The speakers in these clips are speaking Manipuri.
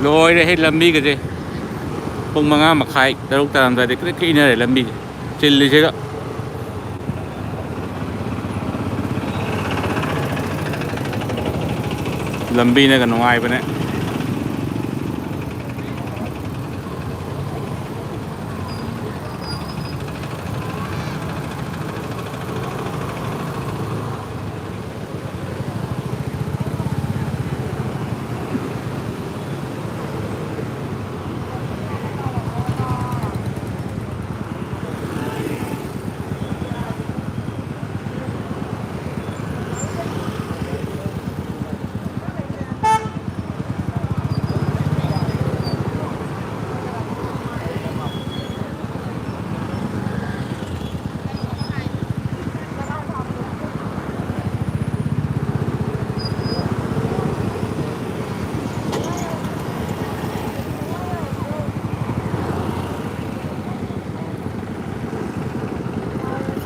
ꯂꯣꯏꯔꯦ ꯍꯦ ꯂꯝꯕꯤꯒꯁꯦ ꯄꯨꯡ 5:30 6 ꯇꯥꯔꯝꯗꯥꯏꯗ ꯀ꯭ꯔꯤꯛ ꯏꯅꯔꯦ ꯂꯝꯕꯤꯁꯦ ꯆꯤꯜꯂꯤꯁꯤꯒ ꯂꯝꯕꯤꯅꯒ ꯅꯨꯡꯉꯥꯏꯕꯅꯦ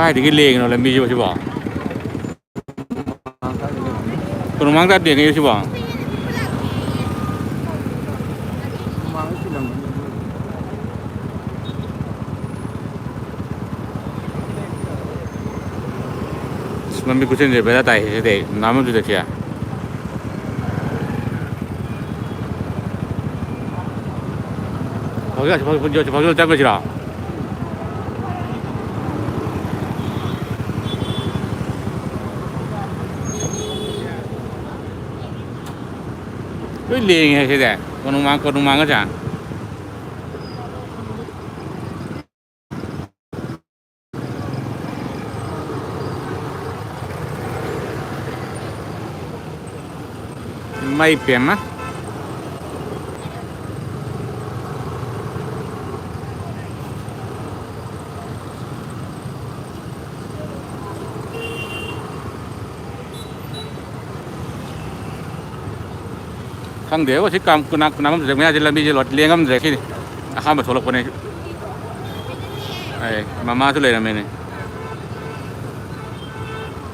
ꯀꯥꯏꯗꯒꯤ ꯂꯦꯡꯉꯤꯅꯣ ꯂꯝꯕꯤꯁꯤꯕꯣ ꯁꯤꯕꯣ ꯀꯣꯅꯨꯡꯃꯥꯡ ꯇꯥꯏꯞ ꯂꯦꯡꯉꯤꯔꯣ ꯁꯤꯕꯣ ꯂꯝꯕꯤ ꯈꯨꯆꯤꯟꯁꯦ ꯕꯦꯔꯥ ꯇꯥꯏ ꯁꯤꯗꯤ ꯅꯥꯃꯟ ꯆꯠꯁꯦ ꯐꯥꯎꯖ ꯆꯪꯉꯁꯤꯔꯣ ꯂꯣꯏ ꯂꯦꯡꯉꯦ ꯁꯤꯗꯤ ꯀꯣꯅꯨꯡꯃꯥꯡꯒꯁꯦ ꯃꯩ ꯄꯦꯝꯃ ꯈꯪꯗꯦꯕ ꯁꯤ ꯀꯅꯥꯃꯝ ꯃꯌꯥꯁꯦ ꯂꯝꯕꯤꯁꯦ ꯂꯦꯡꯉꯝꯗ꯭ꯔꯦ ꯁꯤꯗꯤ ꯑꯍꯥꯟꯕ ꯊꯣꯛꯂꯛꯄꯅꯦ ꯑꯩ ꯃꯃꯥꯁꯨ ꯂꯩꯔꯝꯃꯦꯅꯦ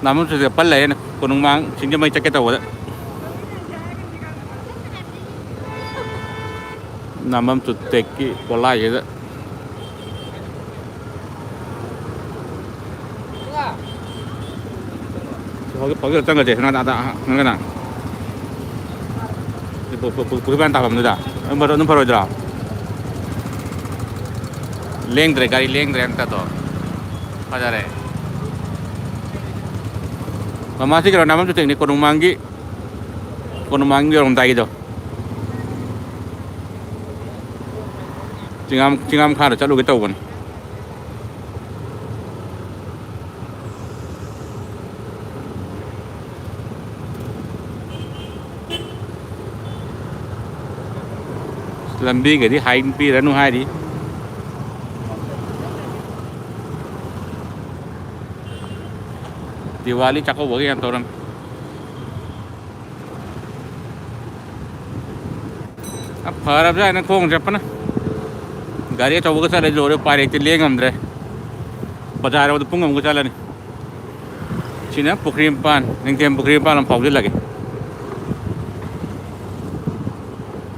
ꯅꯥꯃꯟꯁꯤꯗ ꯄꯜ ꯂꯩꯔꯦꯅ ꯀꯣꯅꯨꯡꯃꯥꯡ ꯁꯤꯡꯖꯃꯩ ꯆꯠꯀꯦ ꯇꯧꯕꯗ ꯅꯥꯃꯝ ꯇꯦꯛꯀꯤ ꯒꯣꯂꯥꯏꯁꯤꯗ ꯐꯥꯎꯖ ꯆꯪꯒꯁꯦ ꯅꯪꯒꯅ ꯄꯨꯈ꯭ꯔꯤꯄꯥꯟ ꯇꯥꯐꯝꯗꯨꯗ ꯑꯗꯨꯝ ꯐꯔꯣꯏꯗ꯭ꯔꯣ ꯂꯦꯡꯗ꯭ꯔꯦ ꯒꯥꯔꯤ ꯂꯦꯡꯗ꯭ꯔꯦ ꯑꯝꯇꯗꯣ ꯐꯖꯔꯦ ꯃꯃꯥꯁꯤ ꯀꯩꯅꯣ ꯅꯥꯃꯝ ꯇꯦꯛꯅꯤ ꯀꯣꯅꯨꯡꯃꯥꯡꯒꯤ ꯌꯧꯔꯝꯗꯥꯏꯒꯤꯗꯣ ꯆꯤꯡꯉꯥꯝꯈꯥꯗ ꯆꯠꯂꯨꯒꯦ ꯇꯧꯕꯅꯤ ꯂꯝꯕꯤꯒꯗꯤ ꯍꯥꯏꯟ ꯄꯤꯔꯅꯨ ꯍꯥꯏꯔꯤ ꯗꯤꯋꯥꯂꯤ ꯆꯥꯛꯀꯧꯕꯒꯤ ꯌꯥꯝ ꯇꯧꯔꯝꯃꯤ ꯐꯔꯕꯖꯥꯠꯅꯤ ꯈꯣꯡ ꯆꯠꯄꯅ ꯒꯥꯔꯤ ꯑꯆꯧꯕꯒ ꯆꯠꯂꯗꯤ ꯂꯣꯏꯔꯦ ꯎꯄꯥꯏ ꯂꯩꯇꯦ ꯂꯦꯡꯉꯝꯗ꯭ꯔꯦ ꯕꯖꯥꯔ ꯌꯧꯕꯗ ꯄꯨꯡ ꯑꯃꯨꯛꯀ ꯆꯠꯂꯅꯤ ꯁꯤꯅ ꯄꯨꯈ꯭ꯔꯤ ꯃꯄꯥꯟ ꯅꯤꯡꯊꯦꯝ ꯄꯨꯈ꯭ꯔꯤ ꯃꯄꯥꯟ ꯑꯃ ꯐꯥꯎꯖꯤꯜꯂꯒꯦ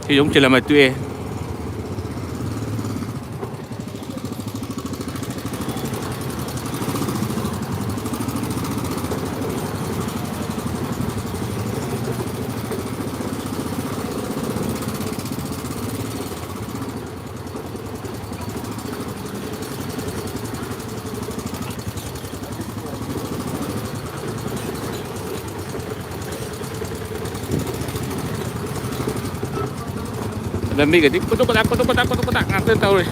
ꯁꯤ ꯑꯃꯨꯛ ꯆꯤꯜꯂꯝꯃ ꯇꯣꯛꯑꯦ ꯂꯝꯕꯤꯒꯗꯤ ꯀꯨꯗꯨꯛ ꯀꯨꯗꯥꯛ ꯉꯥꯛꯇ ꯇꯧꯔꯤ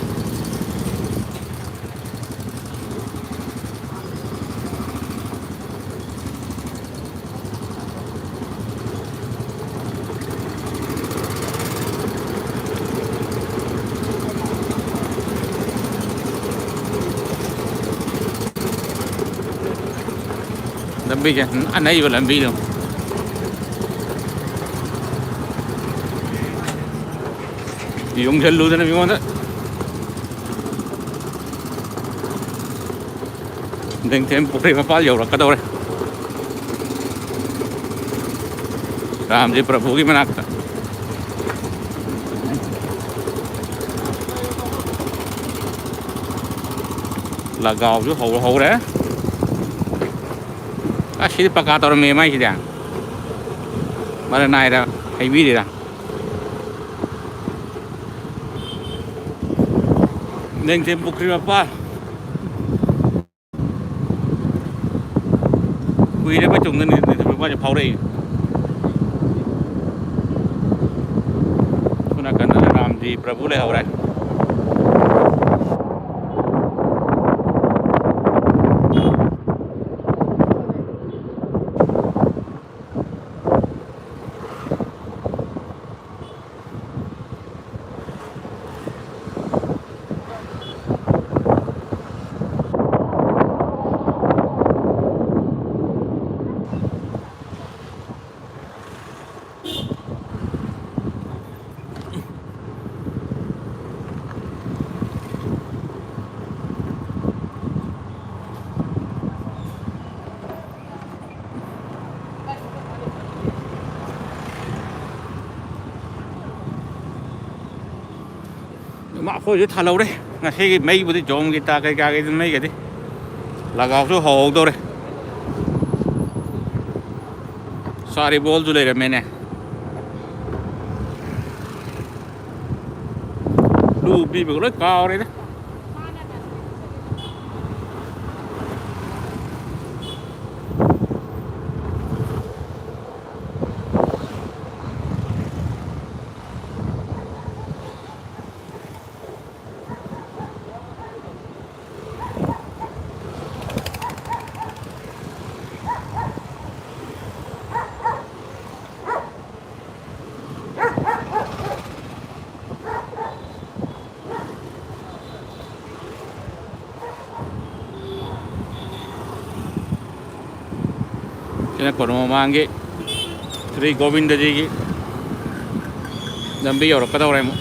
ꯂꯝꯕꯤꯁꯦ ꯑꯅꯩꯕ ꯂꯝꯕꯤꯗꯣ ꯌꯨꯡꯁꯜꯂꯨꯗꯅ ꯃꯤꯉꯣꯟꯗ ꯅꯤꯡꯊꯦꯝ ꯄꯨꯈ꯭ꯔꯤ ꯃꯄꯥꯜ ꯌꯧꯔꯛꯀꯗꯧꯔꯦ ꯔꯥꯝꯖꯤ ꯄ꯭ꯔꯚꯨꯒꯤ ꯃꯅꯥꯛꯇ ꯂꯒꯥꯎꯁꯨ ꯍꯧꯔꯦ ꯑꯁꯤꯗꯤ ꯄꯀꯥ ꯇꯧꯔꯝꯃꯦ ꯃꯥꯏꯁꯤꯗꯤ ꯃꯔꯛ ꯅꯥꯏꯔ ꯍꯩꯕꯤꯔꯤꯔꯥ ꯂꯦꯡꯊꯦꯝ ꯄꯨꯈ꯭ꯔꯤ ꯃꯄꯥꯜ ꯀꯨꯏꯔꯕ ꯇꯨꯡꯗ ꯂꯦꯡꯊꯦꯝ ꯃꯄꯥꯜꯁꯦ ꯐꯥꯎꯔꯛꯏ ꯁꯣꯝ ꯅꯥꯀꯟꯗ ꯔꯥꯝꯖꯤ ꯄ꯭ꯔꯚꯨ ꯂꯩꯍꯧꯔꯦ ꯑꯩꯈꯣꯏꯁꯨ ꯊꯥꯜꯍꯧꯔꯦ ꯉꯁꯤꯒꯤ ꯃꯩꯕꯨꯗꯤ ꯖꯣꯝꯒꯤ ꯇꯥ ꯀꯩꯀꯥꯒꯤꯗꯤ ꯃꯩꯒꯗꯤ ꯂꯒꯥꯎꯁꯨ ꯍꯧꯍꯧꯗꯧꯔꯦ ꯆꯥꯔꯤꯕꯣꯜꯁꯨ ꯂꯩꯔꯝꯃꯦꯅꯦ ꯂꯨ ꯄꯤꯕꯒ ꯂꯣꯏ ꯀꯥꯎꯔꯦꯗ sini kono mangge Sri Govindaji lambi yaurakkadawre mu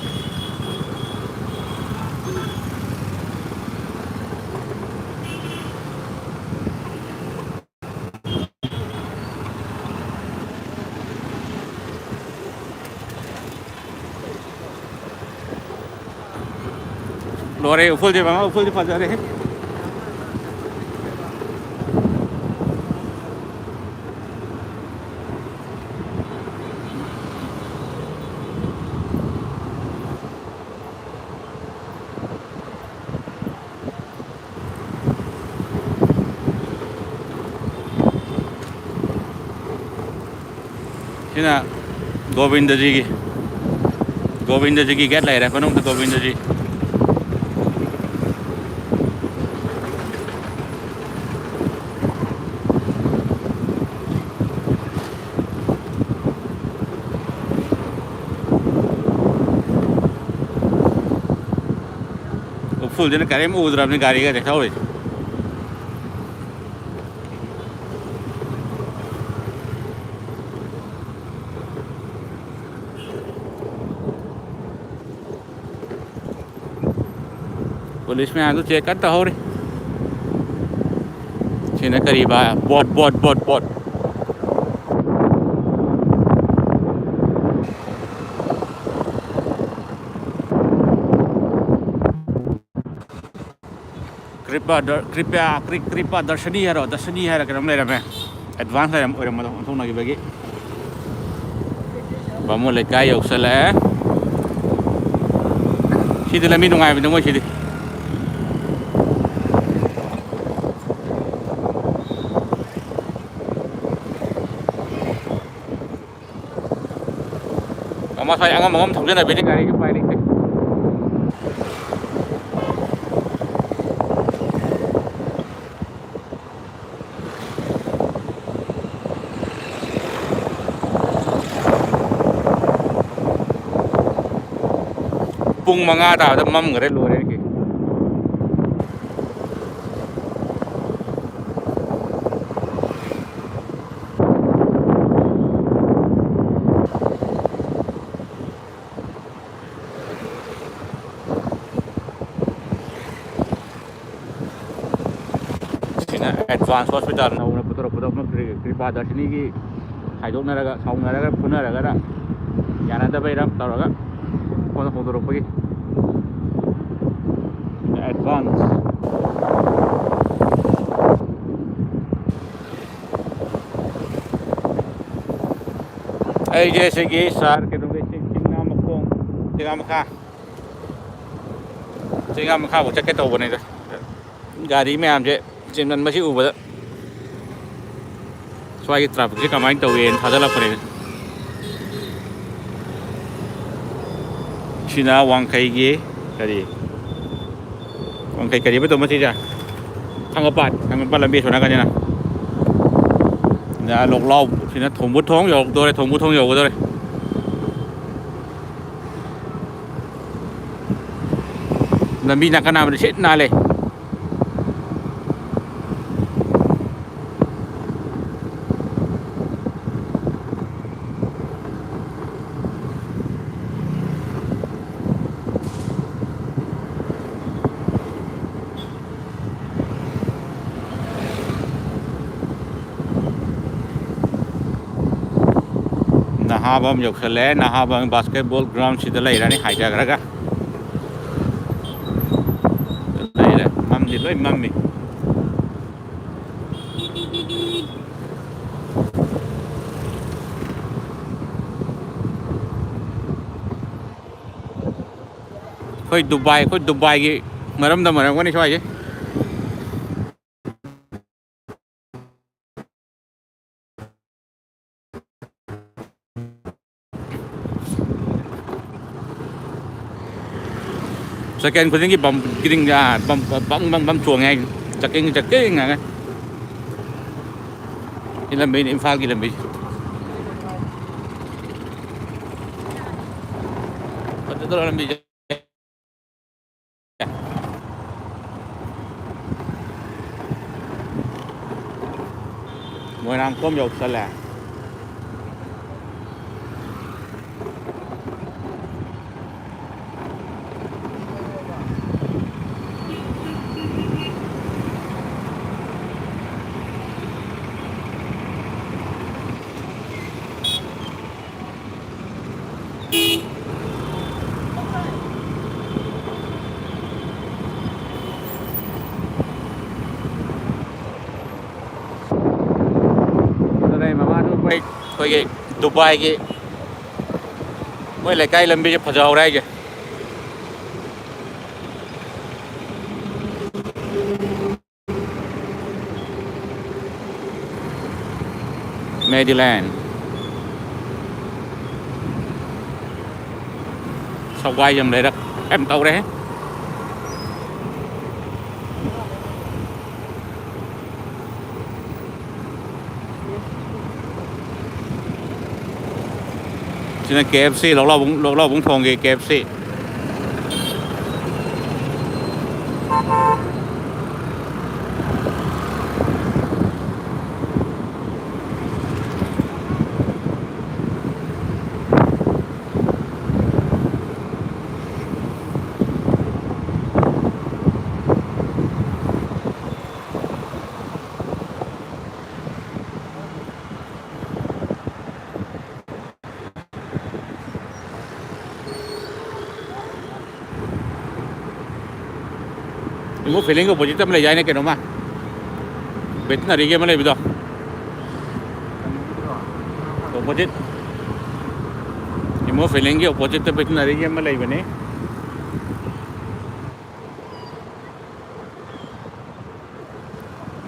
lore uful di fajare sini Govindaji ki get lai ra panung to Govindaji uful jene kare mu udra apni gari ka dekha hoye police में आगे चेक करता हो रही सीने करीब आया बोट कृपा दर्शनी है रकम ले रहा मैं एडवांस ले रहा मतलब थोड़ा की बगी बामू लेकर योगसल है सीधे लम्बी नुंगाई भी नुंगाई सीधे mà phải ăn mà thằng trên này bị cái cái phải đi pung mga tao đâm mâm người đấy lùi đấy kì advance hospital na una puto kripa darshini ki haidoknaraga saunaraga punaraga yanada bairam taraga kono hodorokki advance ay jese gi sar ke dum chinga makong chinga makha bo chake to bone da gari me am je chinman masi u ba swai traffic je kamai to wen thadala pare china wangkai gi kari wangkai kari ba to masi ja thang pat lambi thona ka na lok lau china thong bu thong yok do re thong bu thong yok do re lambi na kana ba sit na le nahabam yok sele nahabam basketball ground sida lai rani haja garaga lai ra mam di loi mammi khoi Dubai gi maram da maram wani choi je second ko dingi bam giring ja bam chuang ngay chaking ngay ilam bin infal gi lambi patto lambi môi nam kom yok sala khoi cái Dubai cái mới lại cây lambi cho phật đây kìa Maryland sau quay dùm đây đó em tàu đấy cho nên KFC lộc lao bún thong cái KFC mo feeling ko budget tam le jai na keno ma bet na rige ma le bido to budget mo feeling ke budget te bet na rige ma le bane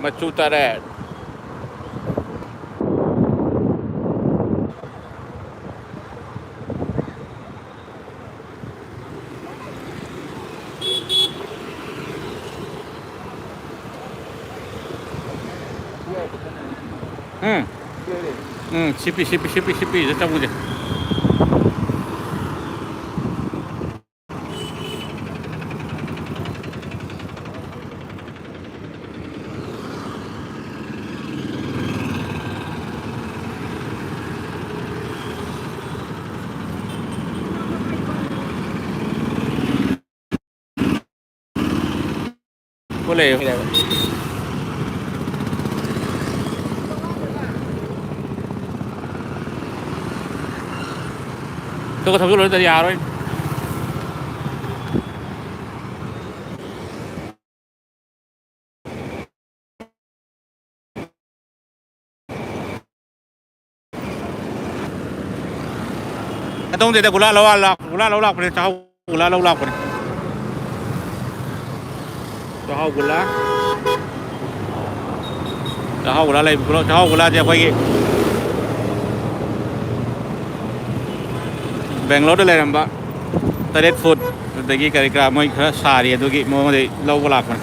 machu tare sipi tetap aja boleh tôi có thằng cái lối tới nhà rồi tông thì ta gula lâu lạc này cháu gula lâu lạc này cháu gula này cháu gula thì quay cái Bangalore đây làm bạn Taret food tadi kira-kira mau sehari itu mau di lau gula kan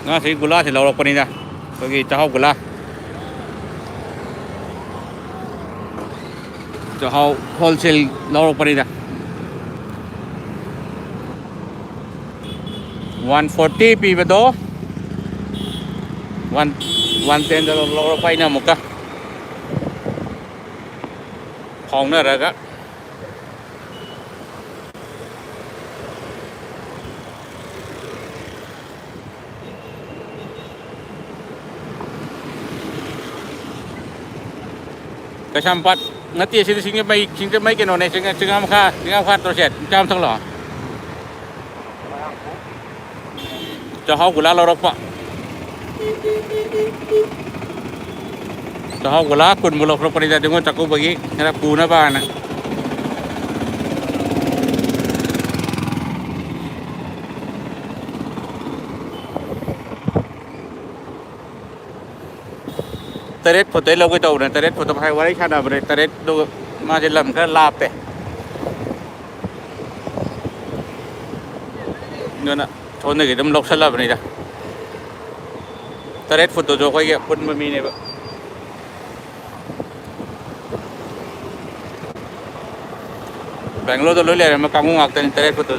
Nah, si gula si lauk pani dah. Bagi cahau gula. Cahau wholesale lauk pani dah. 140 pi bedo. 110 lauk pani na muka. Hong na raga. Kesampat nanti sini mai keno ne singam kha terset jam thang lo Jahau gula lorok pak Jahau gula kun mulok pro panita dengon caku bagi harap guna ba na Taret foto lo cái tàu này taret foto hai vài khá là vậy taret đồ mà chỉ làm cái lạp đấy nên là thôi này cái đâm lộc sắt lạp này đó taret foto cho cái quân mà mi này vậy Bangalore tôi lấy mà kamu ngạc tên taret foto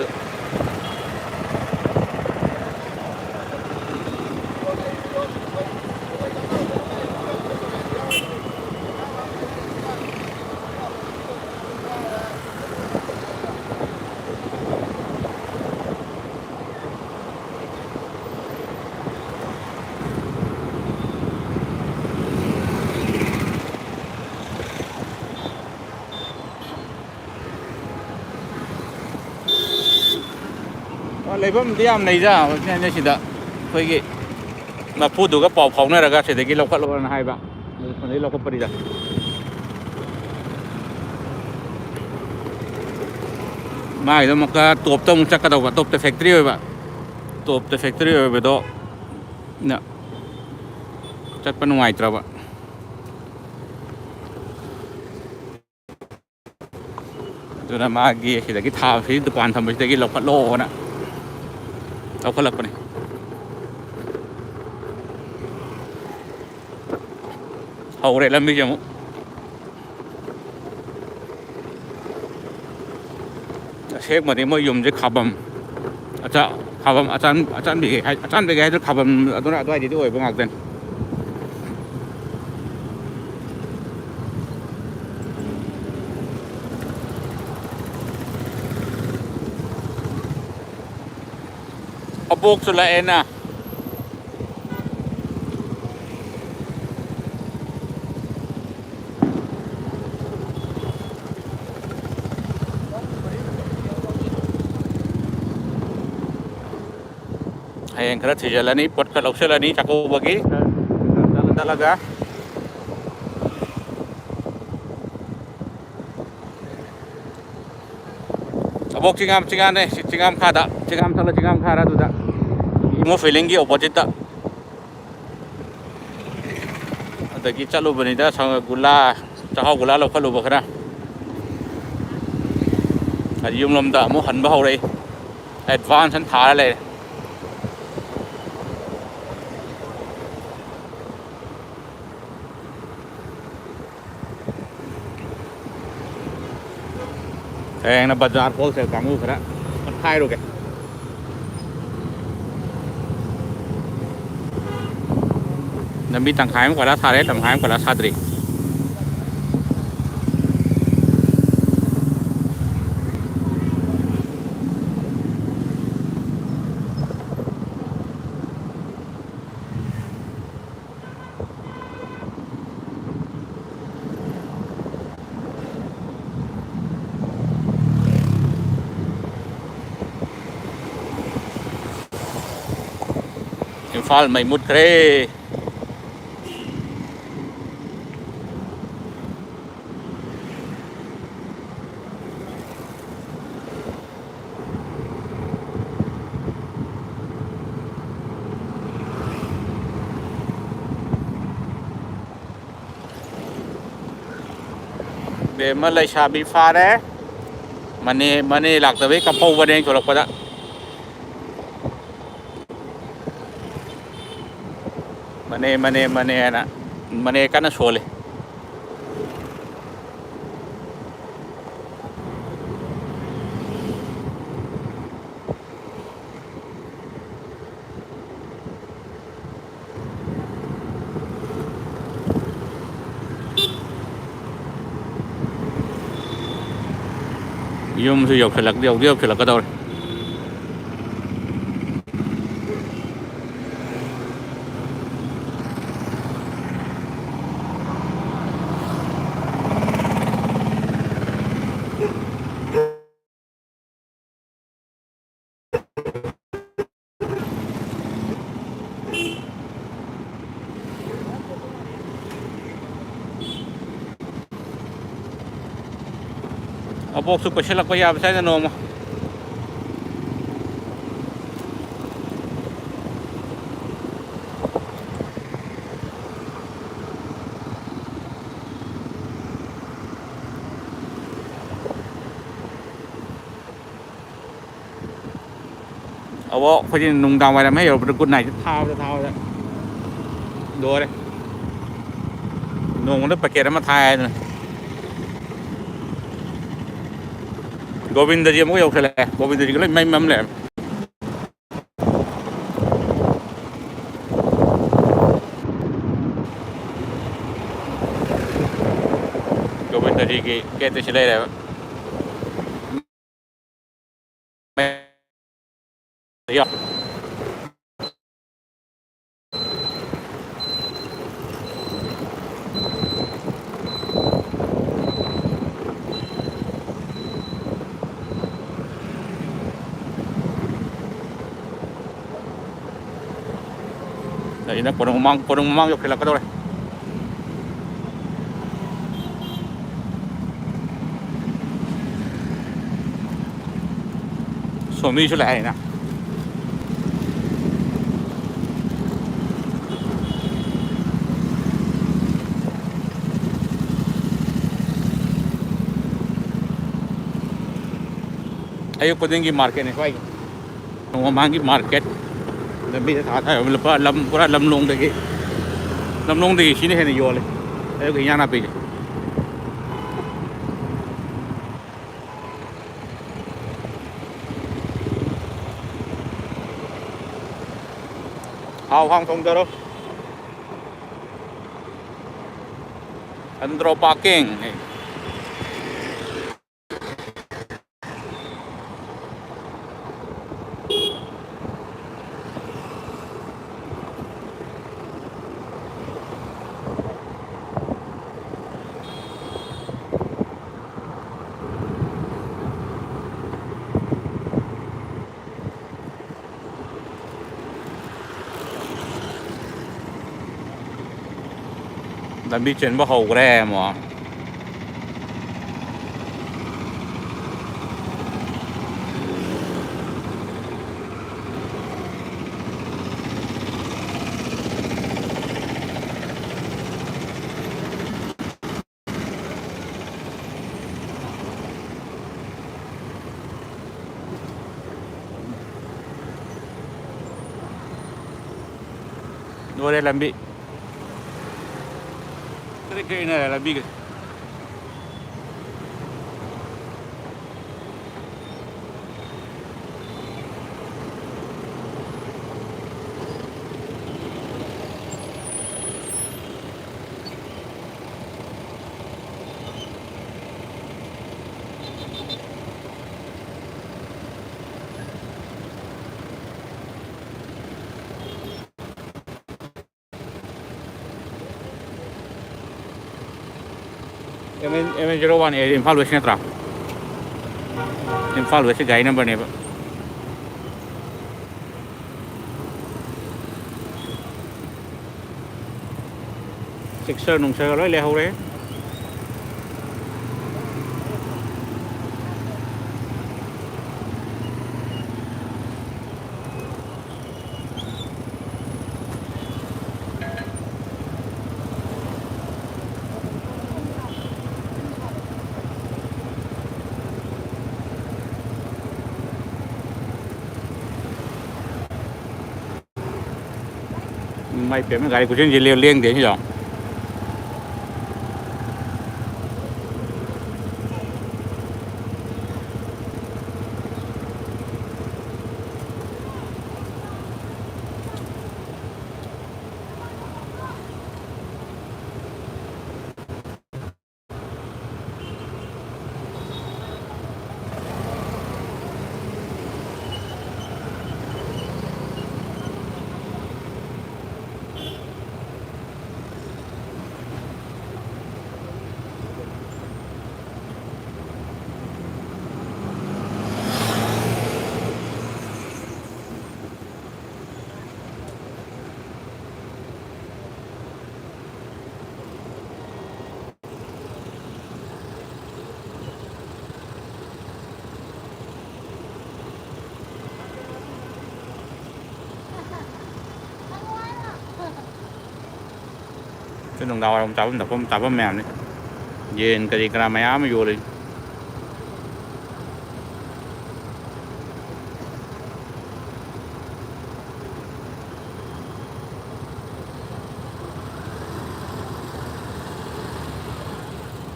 lấy bấm đi am này ra nên chỉ đã thôi cái mà phụ đủ cái bọc phồng này là cái sẽ cái lọc lọc hai bạn còn đấy lọc không phải đi ra mà itu maka top tông chắc cái đầu top the factory rồi bạn top the factory rồi vậy đó nè chắc bên ngoài rồi bạn rồi là mà cái sẽ cái thao thì tụi quan thầm cái lọc lô nèเอาคนละคนนี่ hầu đây là mi chấmเช็คมาที่ไม่ยมจะขับอาจารย์ขับอาจารย์ไปไงจะขับตัวนั้นด้วยดีด้วยเป็นไงกันเอาบุกสุดละเอ็นนะyang kerat jalan ini buat kalau jalan ini cakup bagi jalan talaga abok cingam deh cingam khada tu dah mau feeling gi opposite dah ada kita lu bani dah sang gula cahau gula lo kalau bakra ada yum lom dah mau han bahau deh advance han thar le na bazar wholesale kamu kira kan khai rồi kìa nằm bị tàng khai mà quả lá sa đấy tàng khai mà quả lá sa đấy Infal may mud kre be Malaysia bi fa đấy mane lạc tới kampung bên đây chỗ lộc đó mane kana sole yum su yok felak dia felak ka daw abok su special ko ya sa no mo abok ko din nung daw wala may yo good night thao đấy đồ đấy nung nó paket nó thai này Govinda ji mo yok sele Govinda ji may mam le Govinda ji ki kehte chale rahe ya Đấy nó còn mang yok là cái đâu đây số mi chỗ lại nè ayo ko din gi market ni kai no mangi market na bi tha tha lam pura lam long de gi sini he ni yo le Ayo ke yang napi. Hao hang thong daro. Andro parking. Đã bị chuyện bao hậu ra mà đây làm bị cái này là bị em jero wan Imphal West netra Imphal West gai number ne sector nung sa loi le ho re mai pe mai gai ku chen ji lieng de hi cái đồng đầu ông tập mèo này về cái gì cái máy áo mới vô đi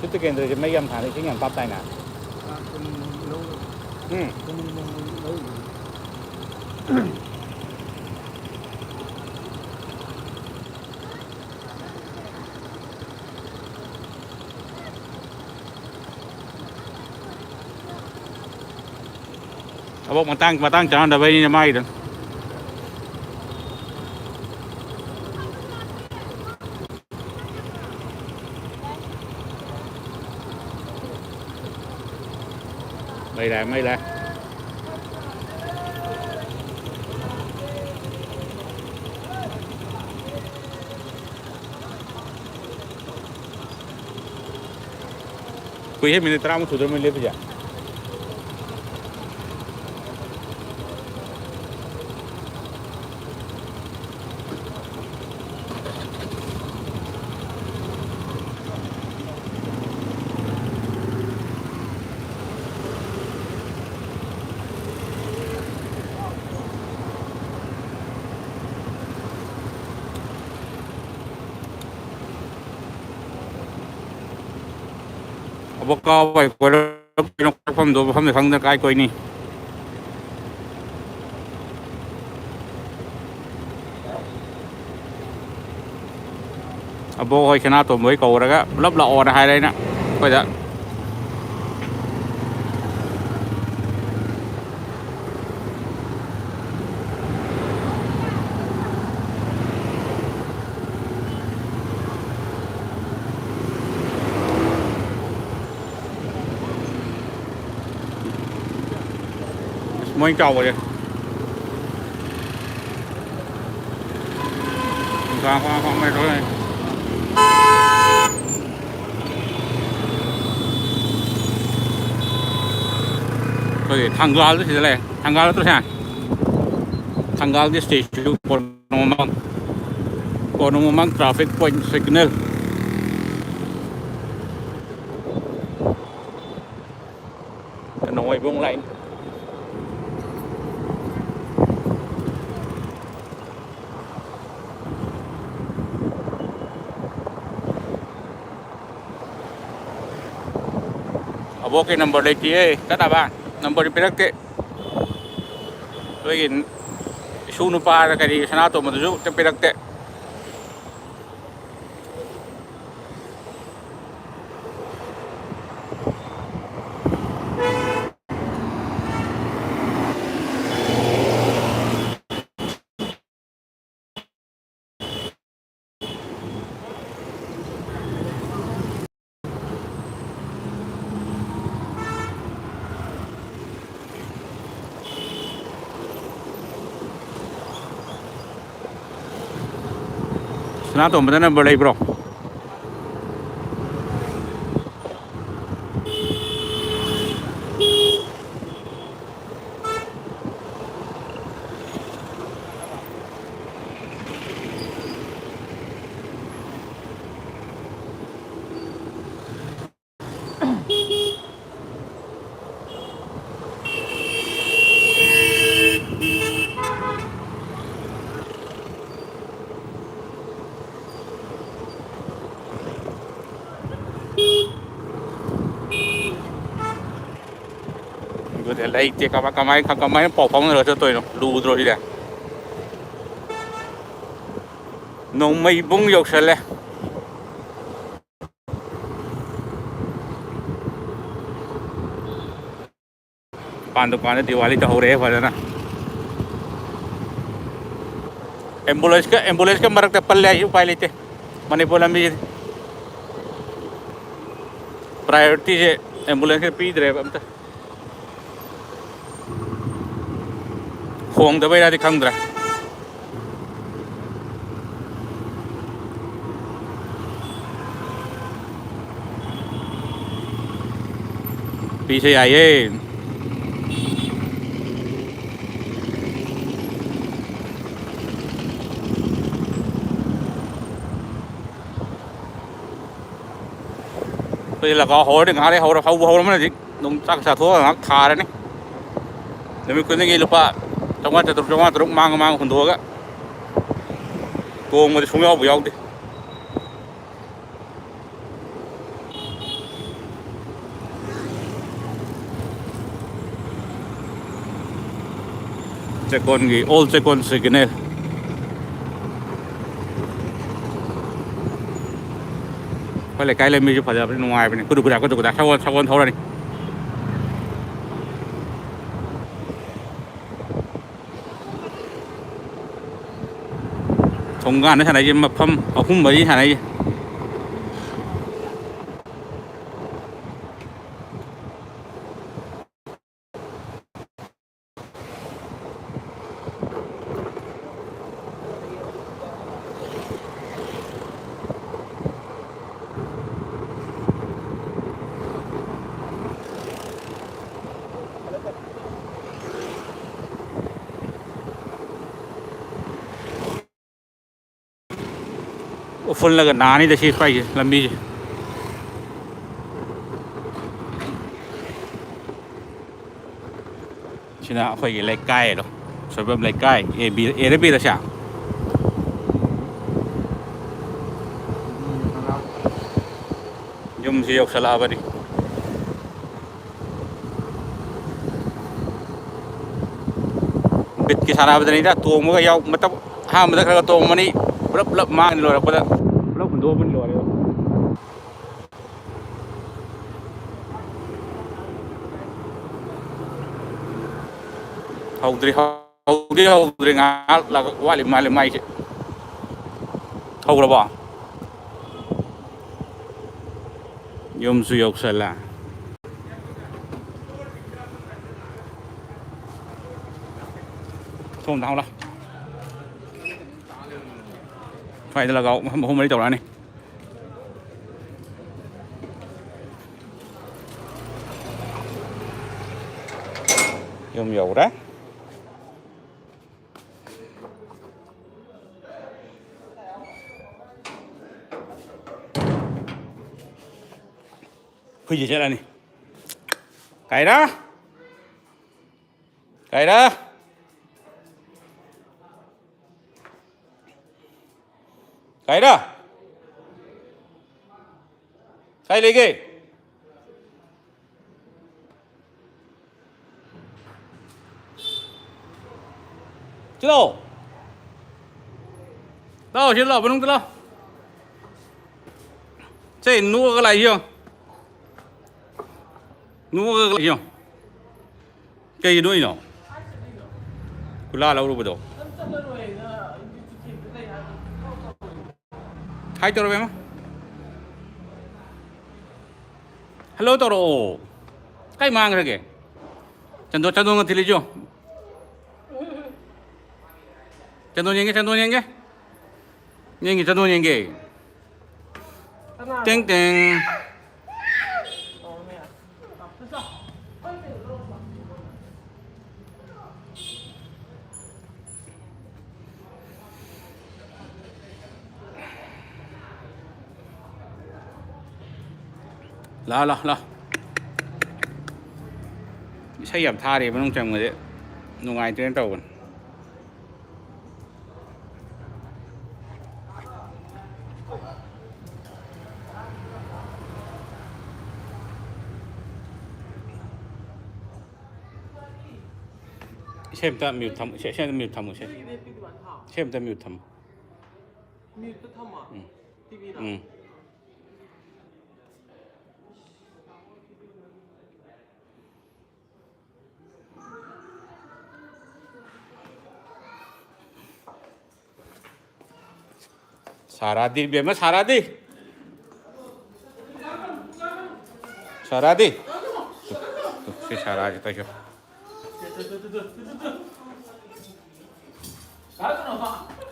cái kiện rồi mấy em thả đi chính là tắp tay nè Abang matang jangan dah bayi ni mai dah. Mai dah. Kuih minit teramu sudah melihat je. บอกก็ไปกดนกพมดูพมในฟังตะไคร้กอยนี่บอกให้ชนะตัวมวยเก่าแล้วก็รับละออนอะไรนะก็จะมวยเก่าเลยฟังไม่รู้เลยก็tanggal itu sih lah tanggal terus ya tanggal di stasiun Ponomang traffic point signal nói bông lạnh abo cái number đây kia các bạn number di pinag ke lagi sunu para kadi sanato madu te pinag te sanato madu number day bro Gue lagi cek kamai popong rồi cho tôi nó lù rồi đi nè nông mây bung dọc sợi lẹ pan dukaan Diwali तो हो रहे हैं ना एम्बुलेंस का मरक पल्ले आई उपाय लेते मणिपुर में प्रायोरिटी से एम्बुलेंस के पीद रहे अब तक होंग दबाई रात खंग रहा पीछे आइए bây là có hối được ngã đấy hối nó gì nông chắc xả thua ngã thà đấy này nếu mình quên cái gì lúc à trong quan trục mang phần thua á cô mà xuống nhau với nhau đi second gì all second signal phải là cái lên mi cho phải là bên ngoài bên này cứ được sau con thâu ra đi thông gan nó thằng này mà phâm ở khung mấy thằng này full là gần nání để xí phải làm gì chỉ là phải lấy cay đó rồi bấm lấy cay để bị là sao dùng gì học sala vậy ꯕꯤꯠꯀꯤ ꯁꯥꯟꯅꯕꯗꯅꯤꯗ ꯇꯣꯡꯕꯒ ꯌꯥꯎ ꯃꯇꯝ ꯑꯍꯥꯟꯕꯗ ꯈꯔ ꯇꯣꯡꯕꯅꯤ ꯄꯨꯂꯞ ꯄꯨꯂꯞ ꯃꯥꯡꯉ ꯂꯣꯏꯔꯛꯄꯗ ꯄꯨꯂꯞ ꯍꯨꯟꯗꯣꯛꯑꯕꯅꯤ ꯂꯣꯏꯔꯦ ꯍꯧꯗ꯭ꯔꯤ ꯉꯥꯏꯍꯥꯛ ꯋꯥꯠꯂꯤ ꯃꯥꯜꯂꯤ ꯃꯥꯏꯁꯦ ꯍꯧꯔꯕꯣ ꯌꯨꯝꯁꯨ ꯌꯧꯁꯜꯂꯦ ꯁꯣꯝꯗ ꯍꯧꯂ ꯁ꯭ꯋꯥꯏꯗ ꯂꯒꯥꯎ ꯑꯍꯨꯝ ꯃꯔꯤ ꯇꯧꯔꯛꯑꯅꯤ ꯌꯨꯝ ꯌꯧꯔꯦ ꯍꯨꯏꯁꯦ ꯆꯠꯂꯅꯤ ꯀꯥꯏꯔꯥ ꯀꯥꯏꯔꯥ ꯀꯥꯏꯔꯥ ꯀꯥꯏ ꯂꯩꯒꯦ ꯆꯤꯜꯂꯣ ꯂꯥꯛꯑꯣ ꯁꯤ ꯂꯥꯛꯑꯣ ꯃꯅꯨꯡꯗ ꯂꯥꯛꯑꯣ ꯁꯦ ꯅꯣꯛꯑꯒ ꯂꯥꯛꯏ ꯌꯦꯡꯉꯣ ꯅꯣꯛꯑꯒ ꯂꯥꯛꯏ ꯌꯦꯡꯉꯣ ꯀꯩꯒꯤ ꯅꯣꯛꯏꯅꯣ ꯈꯨꯂꯥ ꯂꯧꯔꯨꯕꯗꯣ ꯍꯥꯏ ꯇꯧꯔꯕꯦꯝꯃ ꯍꯜꯂꯣ ꯇꯧꯔꯛꯑꯣ ꯀꯥꯏ ꯃꯥꯡꯈ꯭ꯔꯒꯦ ꯆꯟꯗꯣꯟꯒ ꯊꯤꯜꯂꯤꯁꯨ ꯆꯟꯗꯣꯟ ꯌꯦꯡꯒꯦ ꯆꯟꯗꯣꯟ ꯌꯦꯡꯒꯦ ꯆꯟꯗꯣꯟ ꯌꯦꯡꯒꯦ ꯇꯦꯡ ꯇꯦꯡ ꯂꯥꯛꯑꯣ ꯏꯁꯩ ꯌꯥꯝ ꯊꯥꯔꯤ ꯃꯅꯨꯡ ꯆꯪꯕꯁꯦ ꯅꯨꯡꯉꯥꯏꯇ꯭ꯔꯦꯅ ꯇꯧꯕꯅꯤ ꯏꯁꯩ ꯑꯝꯇ ꯃ꯭ꯌꯨꯠ ꯊꯝꯃꯨ ꯏꯁꯩ ꯑꯝꯇ ꯃ꯭ꯌꯨꯠ ꯊꯝꯃꯨ ꯏꯁꯩ ꯑꯝꯇ ꯃ꯭ꯌꯨꯠ ꯊꯝꯃꯨ ꯃ꯭ꯌꯨꯠꯇ ꯊꯝꯃꯣ ꯇꯤꯚꯤꯗ सारा दी बेमा सारा दी सारा दी से सारा आज तक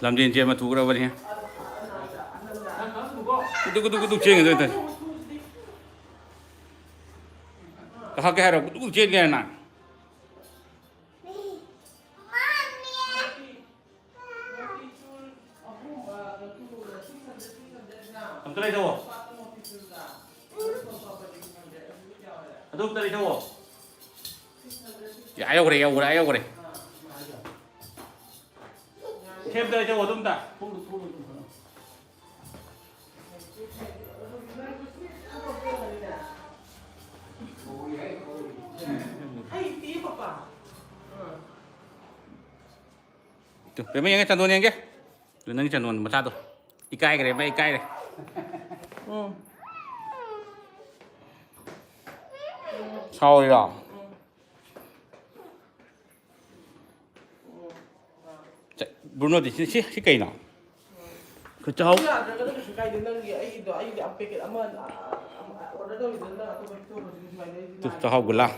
लमजिन जे में थूक रहा बढ़िया कुदुक चेंगे तो इधर कहाँ क्या है रो कुदुक चेंज गया ना हम तो ले जाओ अदुक तो ले जाओ या आयो करे शेप तो ले जाओ तुम ता tuh, memang yang canduan yang ke? Tuh nanti canduan macam tu. Ikai kere, baik ikai kere. Sao vậy đó? Bruno thì cái cây nào? Cái cháu. Tuh, cháu gula.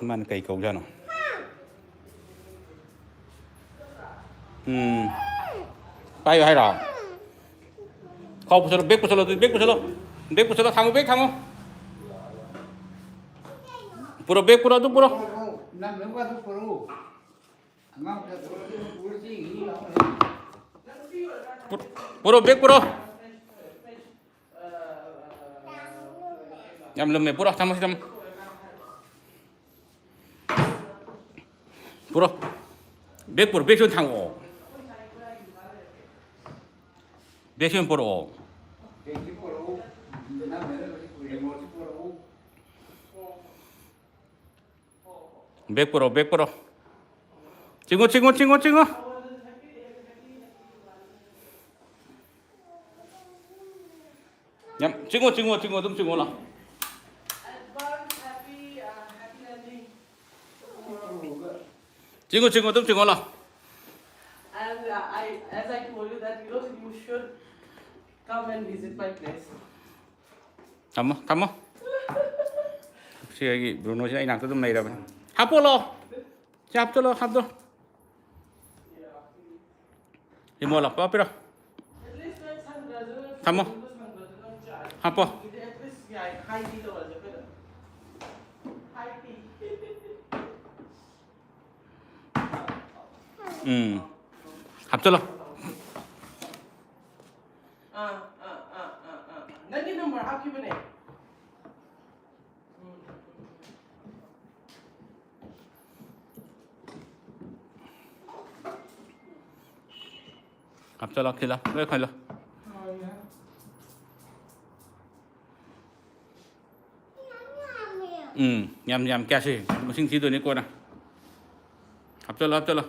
Man cây cầu ra nào bay vào hay rồi không sao biết thằng biết thằng pura biết pura tu pura pura biết pura nhầm lầm này pura thằng thằng pura biết xuống thằng ổ biết xuống pura ổ 백 불어, 백 불어. 친구, 친구, 친구, 친구. 냠, 친구, 친구, 친구, 좀 친구라. Advance happy landing. 친구, 친구, 좀 친구라. And as I told you that you should come and visit my place. Thăm thăm Chị Bruno chị nàng tôi này rồi. Hấp lo. Hấp cho lo, hấp cho. Đi mua lọc bao đó. At least like Sangha. Thăm hấp po. At least yeah, high tea to also. High tea. Hấp cho lo. Nanti number hấp cái bên này. Hấp cho lo kia lo, lấy khoai lo. Nhầm nhầm kẹt gì, mà xin thí tôi này cô nào. Hấp cho lo, hấp cho lo.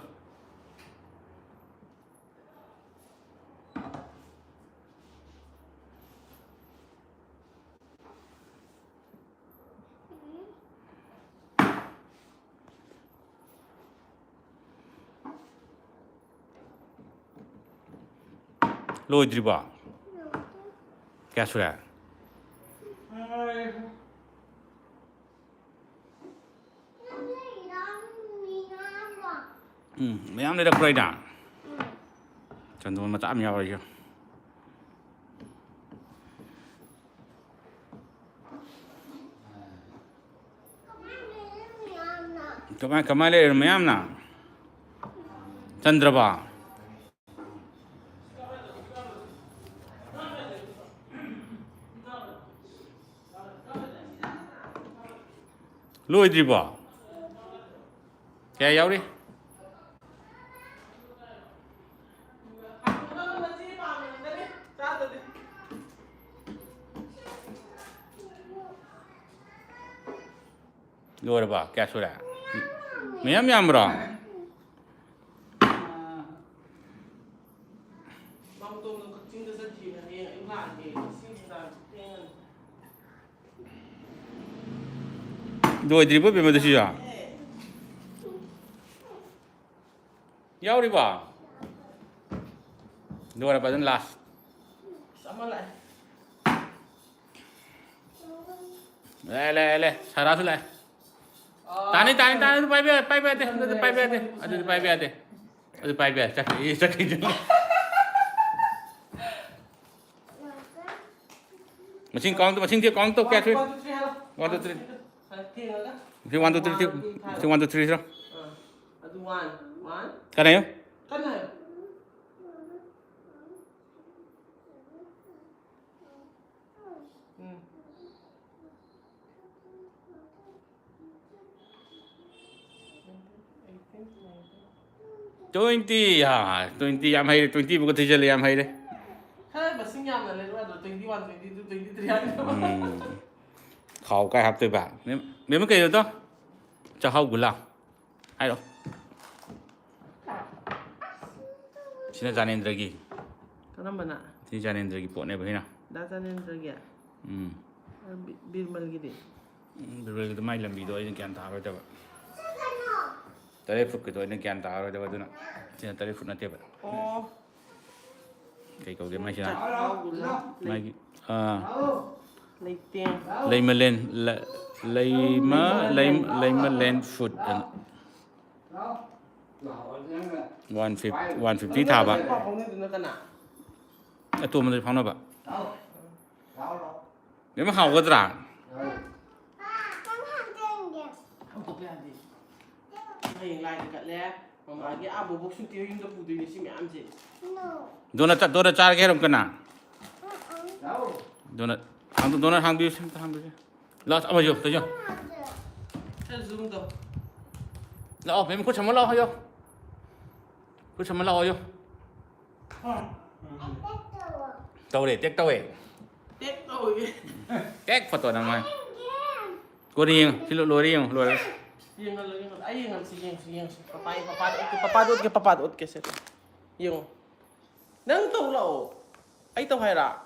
Lôi đi bỏ. Kẹt xuống à? Mấy em đây đã quay đạn. Chẳng thôi mà tạm nhau rồi chứ. Kamai lên mấy em nào. Chandraba. Lôi đi bỏ. Kẻ yếu đi. Lôi đi bỏ, kẻ xuống đã. Mấy em nhầm rồi. Lôi đi bỏ bên mà được chưa? Yếu đi bỏ. Lôi đi bỏ đến last. Sama lại. Lê, sarah xuống lại. Tani, bay về đi, bay về đi, bay về, chắc chứ. Mà xin tiếp con tôi kẹt thôi. 1, 2, 3. If you 1, 2, 3, if you 1, 2, 3 sao? Cái này không? Cái này. 20 ha, 20 em hay, 20 một cái chơi em hay đấy. Thế mà sinh nhật là lên bắt đầu 21, 22, 23. Khẩu cái hộp tôi bạn, nếu mà cái gì đó, cho hậu của lão, hay đâu? Sini Janendra lagi. Kenapa nak? Sini Janendra lagi pot ni begini. Dah Janendra lagi. Birmal lagi deh. Birmal itu mai lambi tu, ini kian tahu tu. Telefon itu ini kian tahu tu nak. Sini telefon nanti apa? Oh. Cái câu game mai chưa? Mai lấy tiền. Lấy mà lên food. 150 thả bạn.ตัวมันจะพังนะบะเดี๋ยวมันเห่าก็จะด่า Donat चार के रम करना donat hang biu ला अब जो तो जो ला अब मैं कुछ समझ ला हो जो कुछ समझ ला हो जो tàu để tiếc tàu để tiếc phật tổ nào mày cô đi xin lỗi đi lỗi Yung lang yung ay yung sige papadot ka sir. Yung nang tawla o. Ay taw hayra.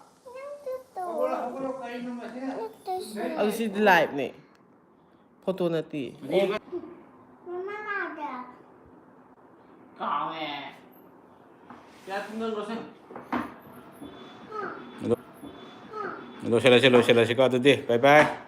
Ang si live ni. Photo na ti. Mama ada. Kawe. Kaya tingnan ko sir. Nag-sila si Kuya Tuti. Bye-bye.